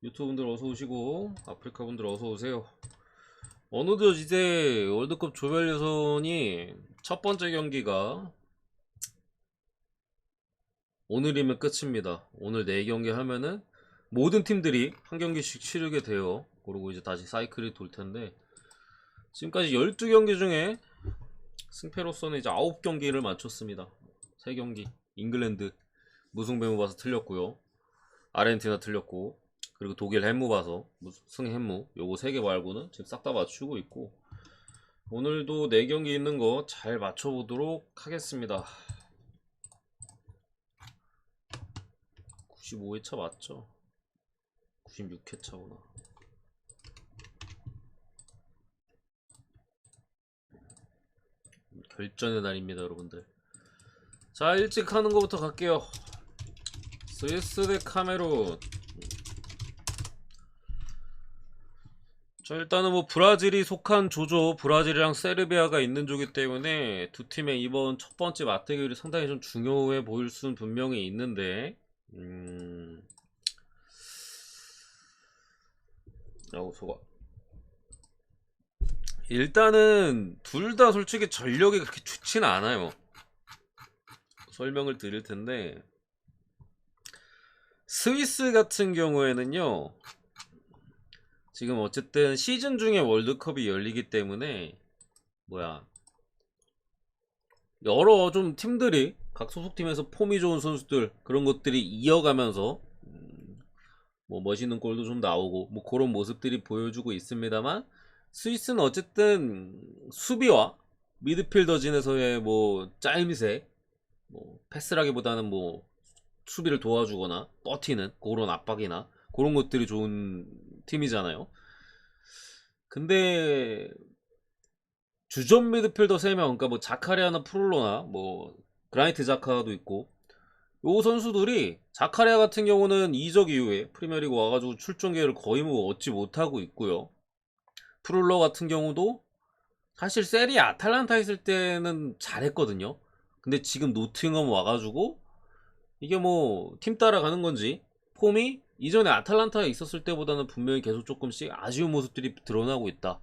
유튜브 분들 어서 오시고 아프리카 분들 어서 오세요. 어느덧 이제 월드컵 조별 예선이 첫 번째 경기가 오늘이면 끝입니다. 오늘 4경기 하면은 모든 팀들이 한 경기씩 치르게 돼요. 그리고 이제 다시 사이클이 돌 텐데 지금까지 12경기 중에 승패로서는 이제 9경기를 마쳤습니다. 3경기 잉글랜드 무승부 봐서 틀렸고요. 아르헨티나 틀렸고, 그리고 독일 햄무 봐서 승햄무 요거 3개 말고는 지금 싹 다 맞추고 있고, 오늘도 4경기 있는 거 잘 맞춰보도록 하겠습니다. 95회차 맞죠? 96회차구나. 결전의 날입니다, 여러분들. 자, 일찍 하는 거부터 갈게요. 스위스 대 카메룬. 자, 일단은 뭐 브라질이 속한 조죠. 브라질이랑 세르비아가 있는 조기 때문에 두 팀의 이번 첫 번째 맞대결이 상당히 좀 중요해 보일 수는 분명히 있는데, 소가 일단은 둘 다 솔직히 전력이 그렇게 좋지는 않아요. 설명을 드릴 텐데, 스위스 같은 경우에는요, 지금 어쨌든 시즌 중에 월드컵이 열리기 때문에 여러 좀 팀들이 각 소속팀에서 폼이 좋은 선수들 그런 것들이 이어가면서 뭐 멋있는 골도 좀 나오고 뭐 그런 모습들이 보여주고 있습니다만, 스위스는 어쨌든 수비와 미드필더진에서의 뭐 짜임새, 뭐 패스라기보다는 뭐 수비를 도와주거나 버티는 그런 압박이나 그런 것들이 좋은 팀이잖아요. 근데 주전 미드필더 3명, 그러니까 뭐 자카리아나 프룰로나 뭐 그라니트 자카도 있고, 요 선수들이 자카리아 같은 경우는 이적 이후에 프리미어리그 와가지고 출전 기회를 거의 뭐 얻지 못하고 있고요. 프룰로 같은 경우도 사실 세리 아탈란타 있을 때는 잘했거든요. 근데 지금 노팅엄 와가지고 이게 뭐 팀 따라가는 건지 폼이 이전에 아탈란타에 있었을 때보다는 분명히 계속 조금씩 아쉬운 모습들이 드러나고 있다.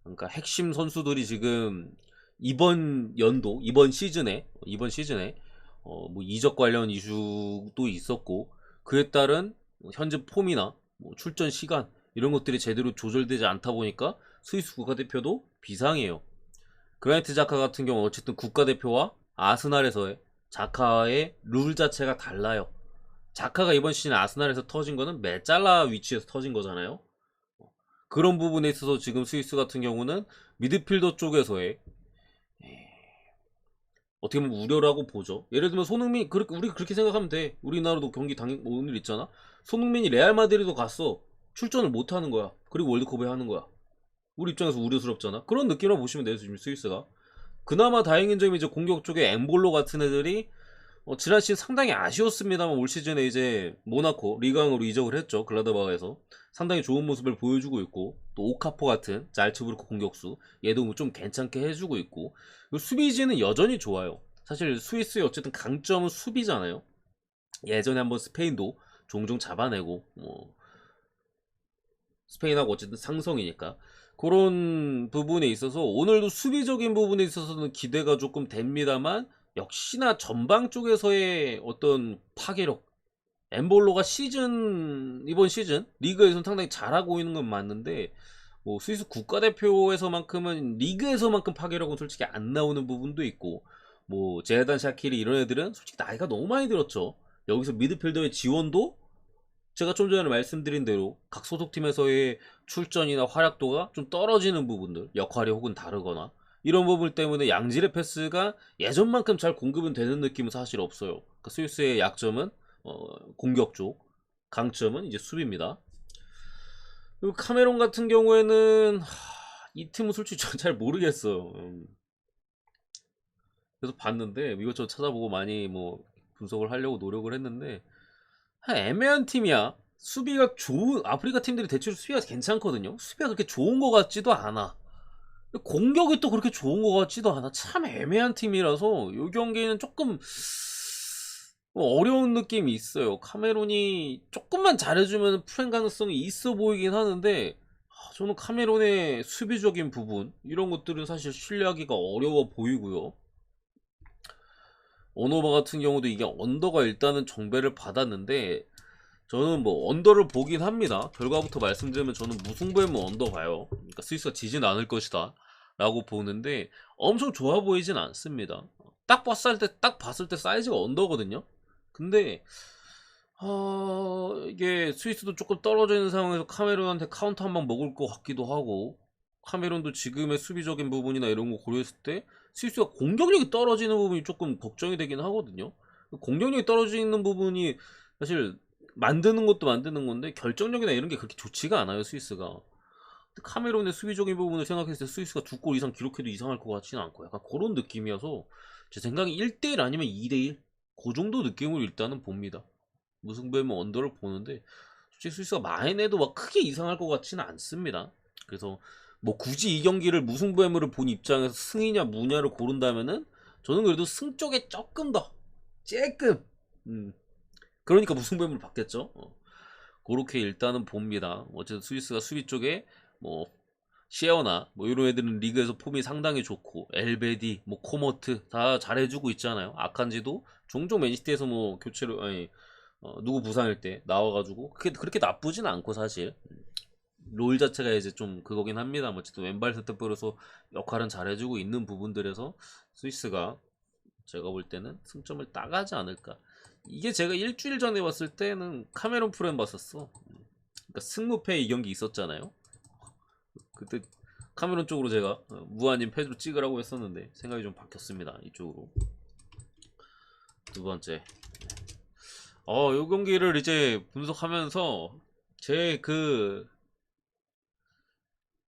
그러니까 핵심 선수들이 지금 이번 시즌에 뭐 이적 관련 이슈도 있었고, 그에 따른 현재 폼이나 뭐 출전 시간 이런 것들이 제대로 조절되지 않다 보니까 스위스 국가대표도 비상이에요. 그라니트 자카 같은 경우 어쨌든 국가대표와 아스날에서의 자카의 룰 자체가 달라요. 자카가 이번 시즌 아스날에서 터진 거는 메짤라 위치에서 터진 거잖아요. 그런 부분에 있어서 지금 스위스 같은 경우는 미드필더 쪽에서의 어떻게 보면 우려라고 보죠. 예를 들면 손흥민, 우리 그렇게 생각하면 돼. 우리나라도 경기 오늘 있잖아. 손흥민이 레알 마드리드 갔어. 출전을 못 하는 거야. 그리고 월드컵에 하는 거야. 우리 입장에서 우려스럽잖아. 그런 느낌으로 보시면 돼요, 지금 스위스가. 그나마 다행인 점이 이제 공격 쪽에 엠볼로 같은 애들이 지난 시즌 상당히 아쉬웠습니다만 올 시즌에 이제 모나코 리강으로 이적을 했죠. 글라드바흐에서 상당히 좋은 모습을 보여주고 있고, 또 오카포 같은 잘츠부르크 공격수 얘도 좀 괜찮게 해주고 있고, 수비진은 여전히 좋아요. 사실 스위스의 어쨌든 강점은 수비잖아요. 예전에 한번 스페인도 종종 잡아내고, 뭐 스페인하고 어쨌든 상성이니까 그런 부분에 있어서 오늘도 수비적인 부분에 있어서는 기대가 조금 됩니다만, 역시나 전방 쪽에서의 어떤 파괴력, 엠볼로가 이번 시즌 리그에서는 상당히 잘하고 있는 건 맞는데, 뭐 스위스 국가대표에서만큼은 리그에서만큼 파괴력은 솔직히 안 나오는 부분도 있고, 뭐 제단 샤키리 이런 애들은 솔직히 나이가 너무 많이 들었죠. 여기서 미드필더의 지원도 제가 좀 전에 말씀드린 대로 각 소속팀에서의 출전이나 활약도가 좀 떨어지는 부분들, 역할이 혹은 다르거나 이런 부분 때문에 양질의 패스가 예전만큼 잘 공급은 되는 느낌은 사실 없어요. 그러니까 스위스의 약점은 공격 쪽, 강점은 이제 수비입니다. 그리고 카메론 같은 경우에는 이 팀은 솔직히 전 잘 모르겠어요. 그래서 봤는데 이것저것 찾아보고 많이 뭐 분석을 하려고 노력을 했는데, 애매한 팀이야. 수비가 좋은 아프리카 팀들이 대체로 수비가 괜찮거든요. 수비가 그렇게 좋은 것 같지도 않아. 공격이 또 그렇게 좋은 것 같지도 않아. 참 애매한 팀이라서 이 경기는 조금 어려운 느낌이 있어요. 카메론이 조금만 잘해주면 프랭 가능성이 있어 보이긴 하는데, 저는 카메론의 수비적인 부분 이런 것들은 사실 신뢰하기가 어려워 보이고요. 언어바 같은 경우도 이게 언더가 일단은 정배를 받았는데, 저는 뭐 언더를 보긴 합니다. 결과부터 말씀드리면 저는 무승부에면 언더 봐요. 그러니까 스위스가 지진 않을 것이다 라고 보는데, 엄청 좋아 보이진 않습니다. 딱 봤을 때 사이즈가 언더거든요. 근데 이게 스위스도 조금 떨어져 있는 상황에서 카메룬한테 카운터 한 방 먹을 것 같기도 하고, 카메룬도 지금의 수비적인 부분이나 이런 거 고려했을 때 스위스가 공격력이 떨어지는 부분이 조금 걱정이 되긴 하거든요. 공격력이 떨어지는 부분이 사실 만드는 것도 만드는 건데, 결정력이나 이런 게 그렇게 좋지가 않아요, 스위스가. 카메룬의 수비적인 부분을 생각했을 때 스위스가 2골 이상 기록해도 이상할 것 같지는 않고, 약간 그런 느낌이어서 제 생각에 1대1 아니면 2대1 그 정도 느낌으로 일단은 봅니다. 무승부에면 언더를 보는데, 솔직히 스위스가 많이 내도 막 크게 이상할 것 같지는 않습니다. 그래서 뭐 굳이 이 경기를 무승부에물을 본 입장에서 승이냐 무냐를 고른다면은 저는 그래도 승 쪽에 조금 더 쬐끔 그러니까 무승부에물을 받겠죠. 그렇게 일단은 봅니다. 어쨌든 스위스가 수비 쪽에 뭐 시에어나 뭐 이런 애들은 리그에서 폼이 상당히 좋고, 엘베디 뭐 코머트 다 잘해주고 있잖아요. 아칸지도 종종 맨시티에서 뭐 교체로, 아니 누구 부상일 때 나와가지고 그렇게 나쁘진 않고, 사실 롤 자체가 이제 좀 그거긴 합니다. 어쨌든 왼발 센터백으로서 역할은 잘해주고 있는 부분들에서 스위스가 제가 볼 때는 승점을 따가지 않을까. 이게 제가 일주일 전에 봤을 때는 카메론 프렌 봤었어. 그러니까 승무패 이 경기 있었잖아요. 그때 카메론 쪽으로 제가 무한님 패드로 찍으라고 했었는데 생각이 좀 바뀌었습니다. 이쪽으로. 두 번째, 요 경기를 이제 분석하면서 제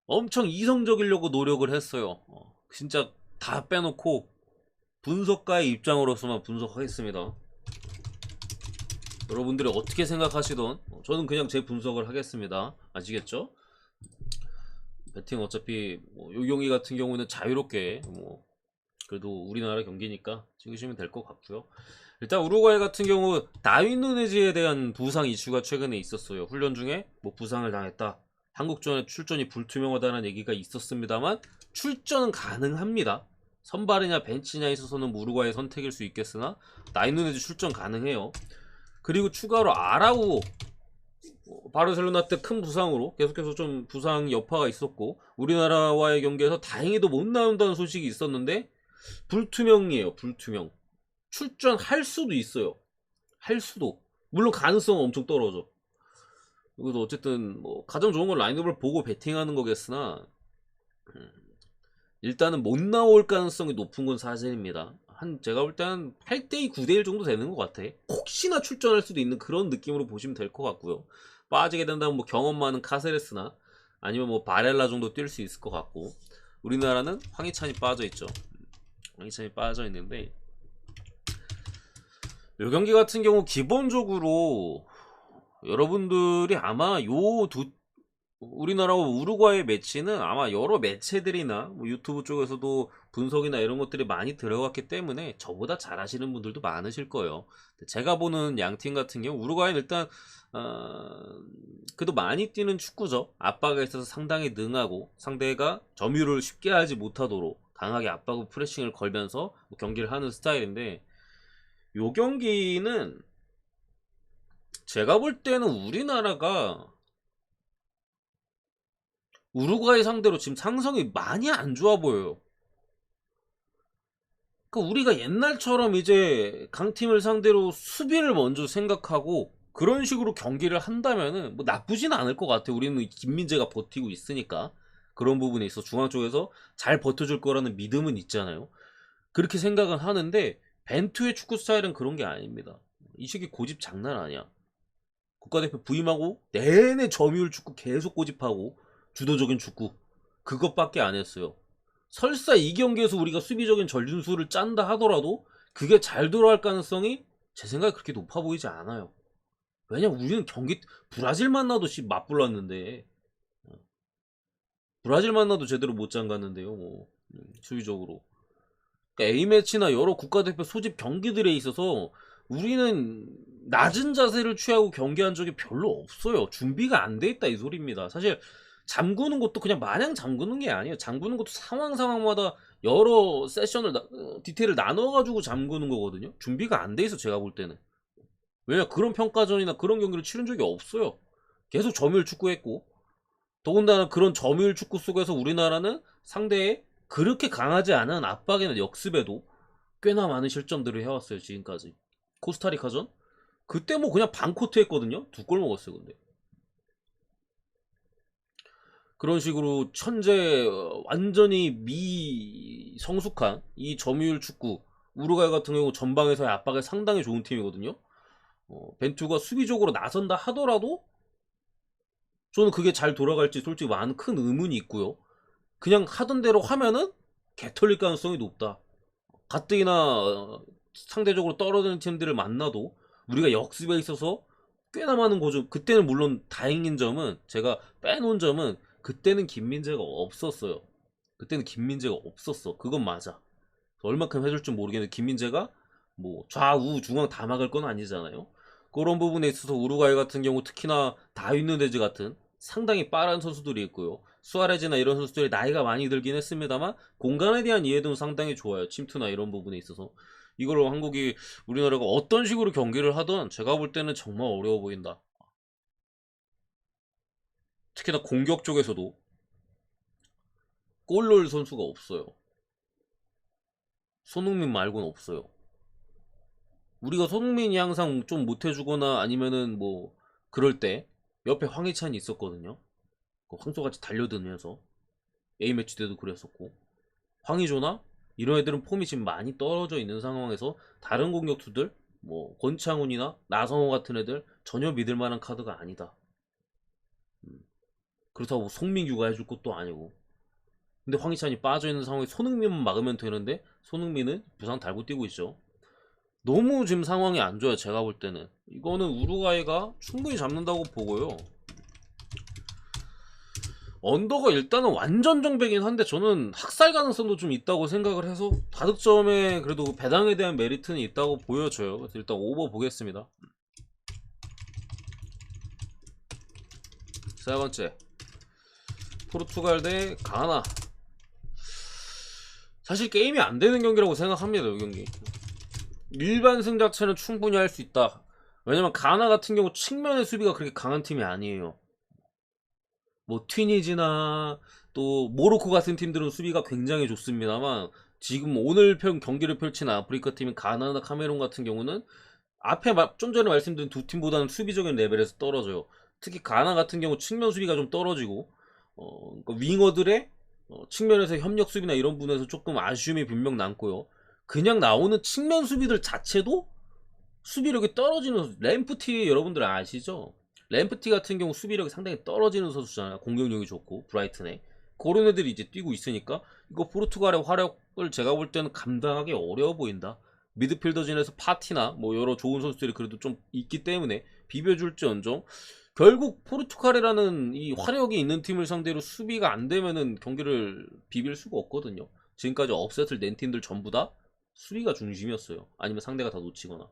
엄청 이성적이려고 노력을 했어요. 진짜 다 빼놓고 분석가의 입장으로서만 분석하겠습니다. 여러분들이 어떻게 생각하시던 저는 그냥 제 분석을 하겠습니다. 아시겠죠? 배팅 어차피 요 경기 같은 경우는 자유롭게 그래도 우리나라 경기니까 찍으시면 될 것 같고요. 일단 우루과이 같은 경우 다윈 누네즈에 대한 부상 이슈가 최근에 있었어요. 훈련 중에 뭐 부상을 당했다, 한국전에 출전이 불투명하다는 얘기가 있었습니다만 출전은 가능합니다. 선발이냐 벤치냐에 있어서는 우루과이의 선택일 수 있겠으나 다윈 누네즈 출전 가능해요. 그리고 추가로 아라우, 바르셀로나 때 큰 부상으로 계속해서 좀 부상 여파가 있었고, 우리나라와의 경기에서 다행히도 못 나온다는 소식이 있었는데 불투명이에요. 불투명. 출전할 수도 있어요. 할 수도. 물론 가능성은 엄청 떨어져. 그래도 어쨌든 뭐 가장 좋은 건 라인업을 보고 배팅하는 거겠으나, 일단은 못 나올 가능성이 높은 건 사실입니다. 제가 볼 때는 8대2, 9대1 정도 되는 것 같아. 혹시나 출전할 수도 있는 그런 느낌으로 보시면 될 것 같고요. 빠지게 된다면 뭐 경험 많은 카세레스나 아니면 뭐 바렐라 정도 뛸 수 있을 것 같고, 우리나라는 황희찬이 빠져있죠. 황희찬이 빠져있는데, 이 경기 같은 경우 기본적으로 여러분들이 아마 우리나라와 우루과이 매치는 아마 여러 매체들이나 뭐 유튜브 쪽에서도 분석이나 이런 것들이 많이 들어갔기 때문에 저보다 잘 아시는 분들도 많으실 거예요. 제가 보는 양팀 같은 경우 우루과이는 일단 그래도 많이 뛰는 축구죠. 압박에 있어서 상당히 능하고, 상대가 점유를 쉽게 하지 못하도록 강하게 압박과 프레싱을 걸면서 경기를 하는 스타일인데, 요 경기는 제가 볼 때는 우리나라가 우루과이 상대로 지금 상성이 많이 안 좋아 보여요. 그러니까 우리가 옛날처럼 이제 강팀을 상대로 수비를 먼저 생각하고 그런 식으로 경기를 한다면은 뭐 나쁘진 않을 것 같아요. 우리는 김민재가 버티고 있으니까 그런 부분에 있어 중앙 쪽에서 잘 버텨줄 거라는 믿음은 있잖아요. 그렇게 생각은 하는데 벤투의 축구 스타일은 그런 게 아닙니다. 이 새끼 고집 장난 아니야. 국가대표 부임하고 내내 점유율 축구 계속 고집하고 주도적인 축구 그것밖에 안 했어요. 설사 이 경기에서 우리가 수비적인 전술을 짠다 하더라도 그게 잘 돌아갈 가능성이 제 생각에 그렇게 높아 보이지 않아요. 왜냐면 우리는 경기 브라질 만나도 맞불랐는데, 브라질 만나도 제대로 못 잠갔는데요. 뭐 수비적으로. 그러니까 A매치나 여러 국가대표 소집 경기들에 있어서 우리는 낮은 자세를 취하고 경기한 적이 별로 없어요. 준비가 안 돼 있다 이 소리입니다. 사실 잠그는 것도 그냥 마냥 잠그는 게 아니에요. 잠그는 것도 상황마다 여러 세션을 디테일을 나눠가지고 잠그는 거거든요. 준비가 안 돼 있어 제가 볼 때는. 왜냐 그런 평가전이나 그런 경기를 치른 적이 없어요. 계속 점유율 축구했고, 더군다나 그런 점유율 축구 속에서 우리나라는 상대의 그렇게 강하지 않은 압박이나 역습에도 꽤나 많은 실점들을 해왔어요 지금까지. 코스타리카전 그때 뭐 그냥 반코트 했거든요. 2골 먹었어요. 근데 그런 식으로 천재 완전히 미성숙한 이 점유율 축구, 우루과이 같은 경우 전방에서의 압박이 상당히 좋은 팀이거든요. 벤투가 수비적으로 나선다 하더라도 저는 그게 잘 돌아갈지 솔직히 많은 큰 의문이 있고요. 그냥 하던 대로 하면은 개털릴 가능성이 높다. 가뜩이나 상대적으로 떨어지는 팀들을 만나도 우리가 역습에 있어서 꽤나 많은 고점. 그때는 물론 다행인 점은, 제가 빼놓은 점은, 그때는 김민재가 없었어요. 그때는 김민재가 없었어. 그건 맞아. 얼마큼 해줄 줄 모르겠는데 김민재가 뭐 좌우 중앙 다 막을 건 아니잖아요. 그런 부분에 있어서 우루과이 같은 경우 특히나 다윈누네즈 같은 상당히 빠른 선수들이 있고요. 수아레즈나 이런 선수들이 나이가 많이 들긴 했습니다만 공간에 대한 이해도는 상당히 좋아요. 침투나 이런 부분에 있어서. 이걸 한국이, 우리나라가 어떤 식으로 경기를 하든 제가 볼 때는 정말 어려워 보인다. 특히나 공격 쪽에서도 골 넣을 선수가 없어요. 손흥민 말고는 없어요. 우리가 손흥민이 항상 좀 못해주거나 아니면은 뭐 그럴 때 옆에 황희찬이 있었거든요. 황소같이 달려드면서 A매치 때도 그랬었고, 황희조나 이런 애들은 폼이 지금 많이 떨어져 있는 상황에서 다른 공격수들 뭐 권창훈이나 나성호 같은 애들 전혀 믿을 만한 카드가 아니다. 그렇다고 송민규가 해줄 것도 아니고. 근데 황희찬이 빠져있는 상황에 손흥민만 막으면 되는데 손흥민은 부상 달고 뛰고 있죠. 너무 지금 상황이 안 좋아요. 제가 볼 때는 이거는 우루과이가 충분히 잡는다고 보고요. 언더가 일단은 완전 정배긴 한데 저는 학살 가능성도 좀 있다고 생각을 해서 다득점에 그래도 배당에 대한 메리트는 있다고 보여져요. 그래서 일단 오버 보겠습니다. 세 번째, 포르투갈 대 가나. 사실 게임이 안 되는 경기라고 생각합니다. 이 경기 일반 승 자체는 충분히 할 수 있다. 왜냐면 가나 같은 경우 측면의 수비가 그렇게 강한 팀이 아니에요. 뭐 튀니지나 또 모로코 같은 팀들은 수비가 굉장히 좋습니다만 지금 오늘 경기를 펼치는 아프리카 팀인 가나나 카메룬 같은 경우는 앞에 좀 전에 말씀드린 두 팀보다는 수비적인 레벨에서 떨어져요. 특히 가나 같은 경우 측면 수비가 좀 떨어지고, 그러니까 윙어들의 측면에서 협력 수비나 이런 부분에서 조금 아쉬움이 분명 남고요. 그냥 나오는 측면 수비들 자체도 수비력이 떨어지는, 램프티 여러분들 아시죠? 램프티 같은 경우 수비력이 상당히 떨어지는 선수잖아요. 공격력이 좋고 브라이튼에 그런 애들이 이제 뛰고 있으니까 이거 포르투갈의 화력을 제가 볼 때는 감당하기 어려워 보인다. 미드필더진에서 파티나 뭐 여러 좋은 선수들이 그래도 좀 있기 때문에 비벼줄지언정 결국 포르투갈이라는 이 화력이 있는 팀을 상대로 수비가 안 되면은 경기를 비빌 수가 없거든요. 지금까지 업셋을 낸 팀들 전부 다 수비가 중심이었어요. 아니면 상대가 다 놓치거나.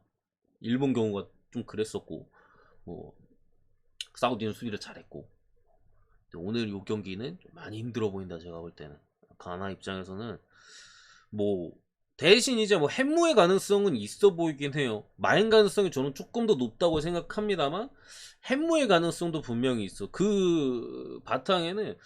일본 경우가 좀 그랬었고, 뭐 사우디는 수비를 잘했고. 근데 오늘 이 경기는 좀 많이 힘들어 보인다 제가 볼 때는. 가나 입장에서는 뭐 대신 이제 뭐 핵무의 가능성은 있어 보이긴 해요. 마인 가능성이 저는 조금 더 높다고 생각합니다만 핵무의 가능성도 분명히 있어. 그 바탕에는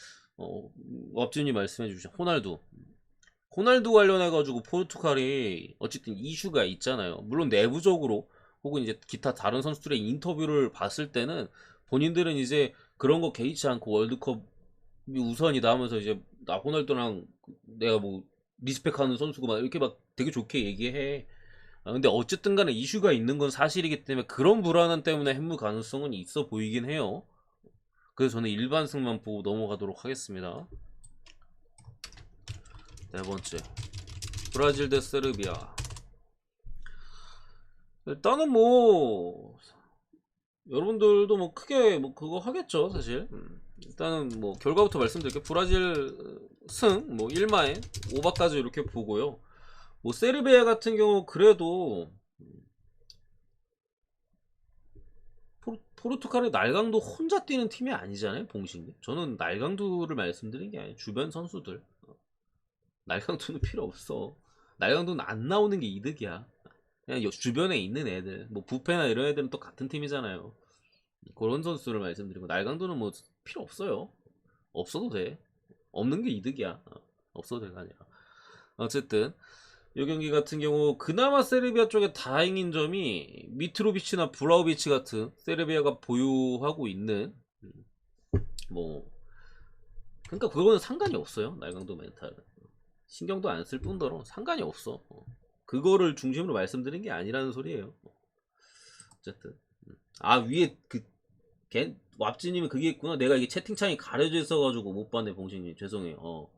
업주님 말씀해 주신 호날두 관련해가지고 포르투갈이 어쨌든 이슈가 있잖아요. 물론 내부적으로 혹은 이제 기타 다른 선수들의 인터뷰를 봤을 때는 본인들은 이제 그런 거 개의치 않고 월드컵이 우선이다 하면서 이제 나 호날두랑 내가 뭐 리스펙하는 선수고 막 이렇게 막 되게 좋게 얘기해. 근데 어쨌든 간에 이슈가 있는 건 사실이기 때문에 그런 불안함 때문에 핵무 가능성은 있어 보이긴 해요. 그래서 저는 일반승만 보고 넘어가도록 하겠습니다. 네 번째, 브라질 대 세르비아. 일단은 뭐 여러분들도 뭐 크게 뭐 그거 하겠죠 사실. 일단은 뭐 결과부터 말씀드릴게요. 브라질 승 뭐 1마에 5바까지 이렇게 보고요. 뭐 세르비아 같은 경우 그래도 포르투갈의 날강도 혼자 뛰는 팀이 아니잖아요, 봉신님. 저는 날강도를 말씀드린 게 아니에요. 주변 선수들. 날강도는 필요 없어. 날강도는 안 나오는 게 이득이야. 그냥 주변에 있는 애들, 뭐 부페나 이런 애들은 또 같은 팀이잖아요. 그런 선수를 말씀드리고 날강도는 뭐 필요 없어요. 없어도 돼. 없는 게 이득이야. 없어도 돼가 아니라. 어쨌든 이 경기 같은 경우 그나마 세르비아 쪽에 다행인 점이 미트로비치나 블라우비치 같은 세르비아가 보유하고 있는 뭐 그러니까 그거는 상관이 없어요. 날강도 멘탈은 신경도 안 쓸 뿐더러 상관이 없어. 그거를 중심으로 말씀드린 게 아니라는 소리예요. 어쨌든 위에 그 왑지님이 그게 있구나. 내가 이게 채팅창이 가려져 있어가지고 못 봤네, 봉신님. 죄송해요.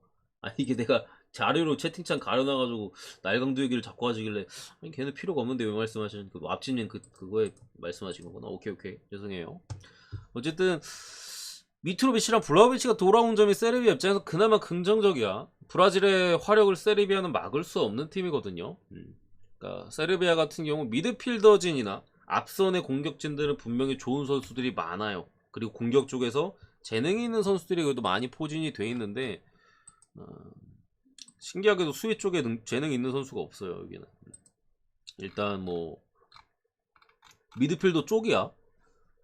이게 내가 자료로 채팅창 가려놔가지고 날강도 얘기를 자꾸 하시길래 아니 걔는 필요가 없는데 왜 말씀하시는 그 왑지님 그거에 말씀하신 거구나. 오케이 죄송해요. 어쨌든 미트로비치랑 블라우비치가 돌아온 점이 세르비아 입장에서 그나마 긍정적이야. 브라질의 화력을 세르비아는 막을 수 없는 팀이거든요. 그러니까 세르비아 같은 경우 미드필더진이나 앞선의 공격진들은 분명히 좋은 선수들이 많아요. 그리고 공격 쪽에서 재능이 있는 선수들이 그래도 많이 포진이 돼 있는데 신기하게도 수비 쪽에 재능이 있는 선수가 없어요. 여기는 일단 뭐 미드필더 쪽이야.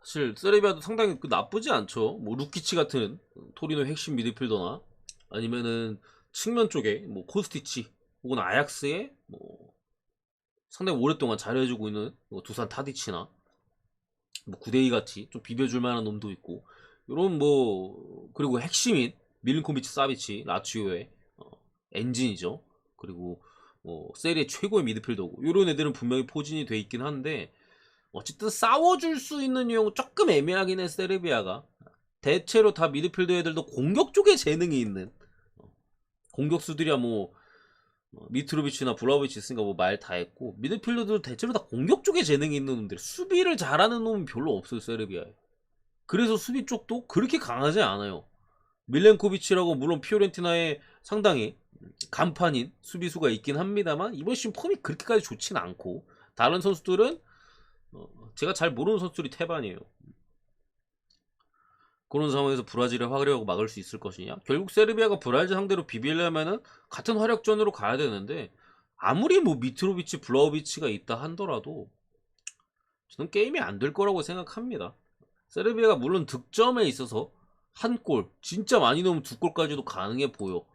사실 세르비아도 상당히 나쁘지 않죠. 뭐 루키치 같은 토리노 핵심 미드필더나 아니면은 측면 쪽에 뭐 코스티치 혹은 아약스의 뭐 상당히 오랫동안 잘해주고 있는 뭐 두산 타디치나 뭐 구데이 같이 좀 비벼줄 만한 놈도 있고 이런 뭐 그리고 핵심인 밀린코비치 사비치 라치오의 엔진이죠. 그리고 뭐 세리의 최고의 미드필더고 이런 애들은 분명히 포진이 돼 있긴 한데 어쨌든 싸워줄 수 있는 유형은 조금 애매하긴 해. 세르비아가 대체로 다 미드필더 애들도 공격 쪽에 재능이 있는 공격수들이야. 뭐 미트로비치나 블라우비치 있으니까 뭐 말 다 했고 미드필더도 대체로 다 공격 쪽에 재능이 있는 놈들. 수비를 잘하는 놈은 별로 없어요, 세르비아에. 그래서 수비 쪽도 그렇게 강하지 않아요. 밀렌코비치라고 물론 피오렌티나에 상당히 간판인 수비수가 있긴 합니다만 이번 시즌 폼이 그렇게까지 좋진 않고 다른 선수들은 제가 잘 모르는 선수들이 태반이에요. 그런 상황에서 브라질을 화려하고 막을 수 있을 것이냐? 결국 세르비아가 브라질 상대로 비비려면은 같은 화력전으로 가야 되는데 아무리 뭐 미트로비치, 블라우비치가 있다 하더라도 저는 게임이 안 될 거라고 생각합니다. 세르비아가 물론 득점에 있어서 한 골, 진짜 많이 넣으면 두 골까지도 가능해 보여.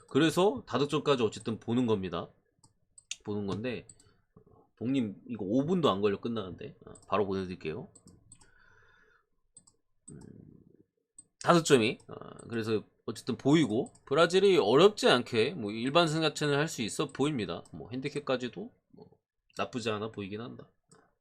그래서 다득점까지 어쨌든 보는 겁니다. 보는 건데 동님 이거 5분도 안 걸려 끝나는데 바로 보내드릴게요. 5점이 그래서 어쨌든 보이고 브라질이 어렵지 않게 뭐 일반 승자체는 할 수 있어 보입니다. 뭐 핸디캡까지도 뭐 나쁘지 않아 보이긴 한다.